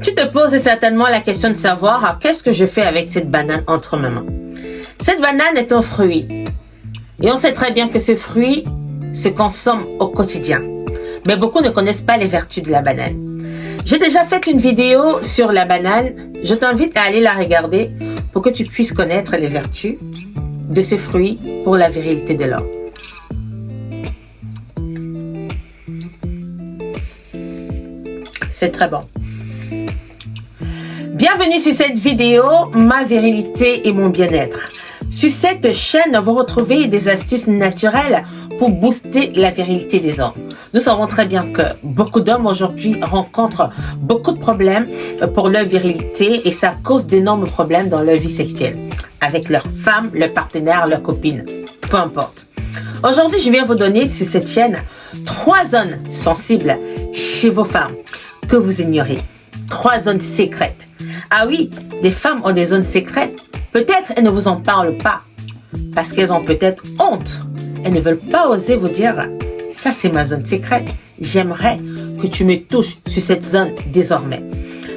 Tu te poses certainement la question de savoir qu'est-ce que je fais avec cette banane entre mes mains. Cette banane est un fruit. Et on sait très bien que ce fruit se consomme au quotidien. Mais beaucoup ne connaissent pas les vertus de la banane. J'ai déjà fait une vidéo sur la banane. Je t'invite à aller la regarder pour que tu puisses connaître les vertus de ce fruit pour la virilité de l'homme. C'est très bon. Bienvenue sur cette vidéo, ma virilité et mon bien-être. Sur cette chaîne, vous retrouvez des astuces naturelles pour booster la virilité des hommes. Nous savons très bien que beaucoup d'hommes aujourd'hui rencontrent beaucoup de problèmes pour leur virilité et ça cause d'énormes problèmes dans leur vie sexuelle. Avec leur femme, leur partenaire, leur copine, peu importe. Aujourd'hui, je viens vous donner sur cette chaîne 3 zones sensibles chez vos femmes que vous ignorez. 3 zones secrètes. Ah oui, les femmes ont des zones secrètes. Peut-être elles ne vous en parlent pas parce qu'elles ont peut-être honte. Elles ne veulent pas oser vous dire « ça c'est ma zone secrète, j'aimerais que tu me touches sur cette zone désormais ».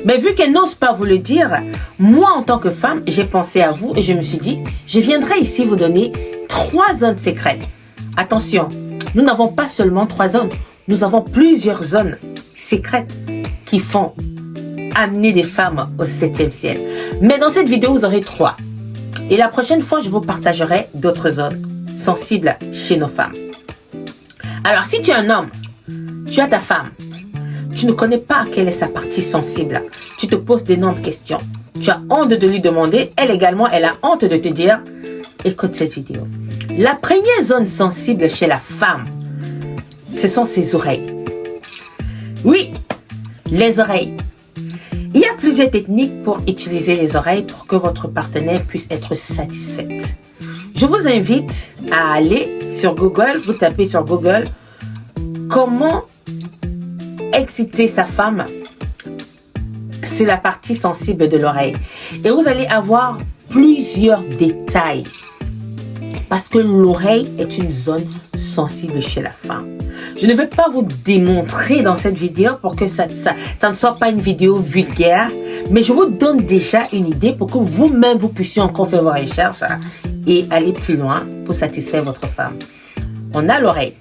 Mais vu qu'elles n'osent pas vous le dire, moi en tant que femme, j'ai pensé à vous et je me suis dit « je viendrai ici vous donner 3 zones secrètes ». Attention, nous n'avons pas seulement 3 zones, nous avons plusieurs zones secrètes qui font amener des femmes au 7e ciel. Mais dans cette vidéo, vous aurez 3. Et la prochaine fois, je vous partagerai d'autres zones sensibles chez nos femmes. Alors, si tu es un homme, tu as ta femme, tu ne connais pas quelle est sa partie sensible, tu te poses d'énormes questions, tu as honte de lui demander, elle également, elle a honte de te dire, écoute cette vidéo. La première zone sensible chez la femme, ce sont ses oreilles. Oui, les oreilles. Il y a plusieurs techniques pour utiliser les oreilles pour que votre partenaire puisse être satisfaite. Je vous invite à aller sur Google, vous tapez sur Google comment exciter sa femme sur la partie sensible de l'oreille. Et vous allez avoir plusieurs détails parce que l'oreille est une zone sensible chez la femme. Je ne vais pas vous démontrer dans cette vidéo pour que ça ne soit pas une vidéo vulgaire, mais je vous donne déjà une idée pour que vous-même vous puissiez encore faire vos recherches et aller plus loin pour satisfaire votre femme. On a l'oreille,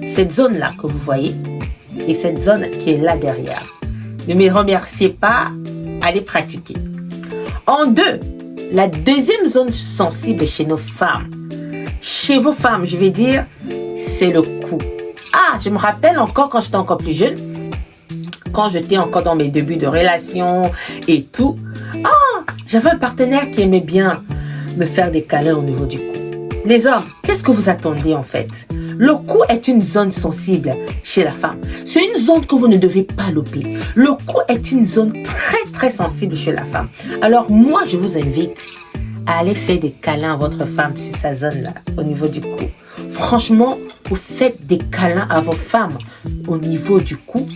cette zone-là que vous voyez et cette zone qui est là derrière. Ne me remerciez pas, allez pratiquer. En 2, la deuxième zone sensible chez nos femmes, chez vos femmes, je vais dire, c'est le cou. Ah, je me rappelle encore quand j'étais encore plus jeune, quand j'étais encore dans mes débuts de relation et tout. Ah, j'avais un partenaire qui aimait bien me faire des câlins au niveau du cou. Les hommes, qu'est-ce que vous attendez en fait? Le cou est une zone sensible chez la femme. C'est une zone que vous ne devez pas louper. Le cou est une zone très très sensible chez la femme. Alors moi, je vous invite à aller faire des câlins à votre femme sur sa zone là, au niveau du cou. Franchement, vous faites des câlins à vos femmes au niveau du cou,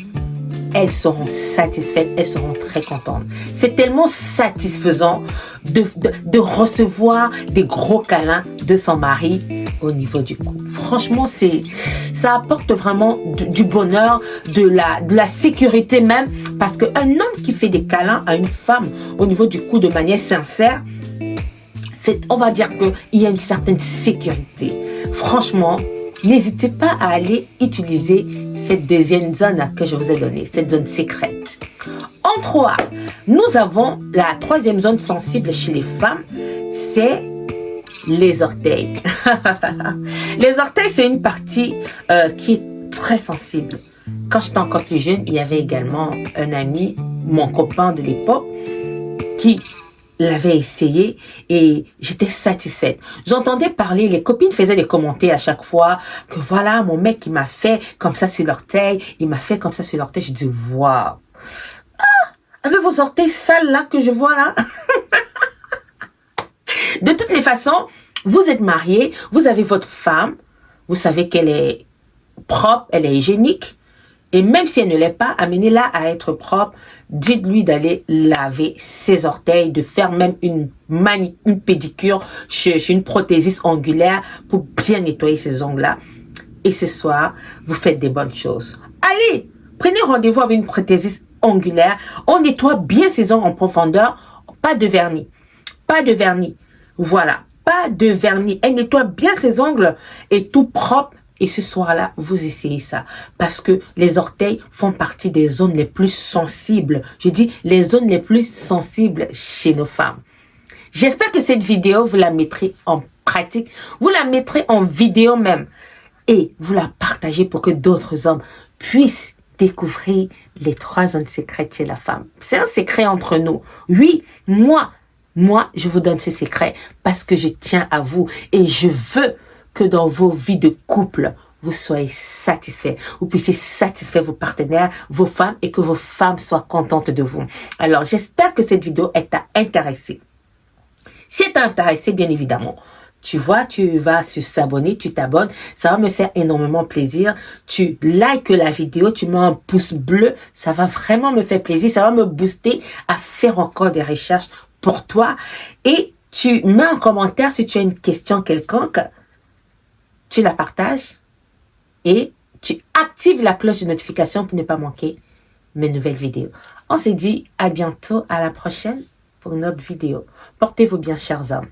elles seront satisfaites, elles seront très contentes. C'est tellement satisfaisant de recevoir des gros câlins de son mari au niveau du cou. Franchement, ça apporte vraiment du bonheur, de la sécurité même, parce qu'un homme qui fait des câlins à une femme au niveau du cou de manière sincère, on va dire qu'il y a une certaine sécurité. Franchement, n'hésitez pas à aller utiliser cette deuxième zone que je vous ai donnée, cette zone secrète. En 3, nous avons la 3e zone sensible chez les femmes, c'est les orteils. Les orteils, c'est une partie qui est très sensible. Quand j'étais encore plus jeune, il y avait également un ami, mon copain de l'époque, qui l'avait essayé et j'étais satisfaite. J'entendais parler, les copines faisaient des commentaires à chaque fois que voilà, mon mec il m'a fait comme ça sur l'orteil, il m'a fait comme ça sur l'orteil. Je dis waouh, avec vos orteils sales là que je vois là. De toutes les façons, vous êtes mariés, vous avez votre femme, vous savez qu'elle est propre, elle est hygiénique. Et même si elle ne l'est pas, amenez-la à être propre. Dites-lui d'aller laver ses orteils, de faire même une pédicure chez une prothésiste angulaire pour bien nettoyer ses ongles-là. Et ce soir, vous faites des bonnes choses. Allez, prenez rendez-vous avec une prothésiste angulaires. On nettoie bien ses ongles en profondeur. Pas de vernis. Pas de vernis. Voilà. Pas de vernis. Elle nettoie bien ses ongles et tout propre. Et ce soir-là, vous essayez ça. Parce que les orteils font partie des zones les plus sensibles. Je dis les zones les plus sensibles chez nos femmes. J'espère que cette vidéo, vous la mettrez en pratique. Vous la mettrez en vidéo même. Et vous la partagez pour que d'autres hommes puissent découvrir les 3 zones secrètes chez la femme. C'est un secret entre nous. Oui, moi, je vous donne ce secret parce que je tiens à vous et je veux que dans vos vies de couple, vous soyez satisfaits. Vous puissiez satisfaire vos partenaires, vos femmes et que vos femmes soient contentes de vous. Alors, j'espère que cette vidéo t'a intéressé. Si t'es intéressé, bien évidemment, tu vois, tu vas sur s'abonner, tu t'abonnes. Ça va me faire énormément plaisir. Tu likes la vidéo, tu mets un pouce bleu. Ça va vraiment me faire plaisir. Ça va me booster à faire encore des recherches pour toi. Et tu mets un commentaire si tu as une question quelconque. Tu la partages et tu actives la cloche de notification pour ne pas manquer mes nouvelles vidéos. On se dit à bientôt, à la prochaine pour une autre vidéo. Portez-vous bien, chers hommes.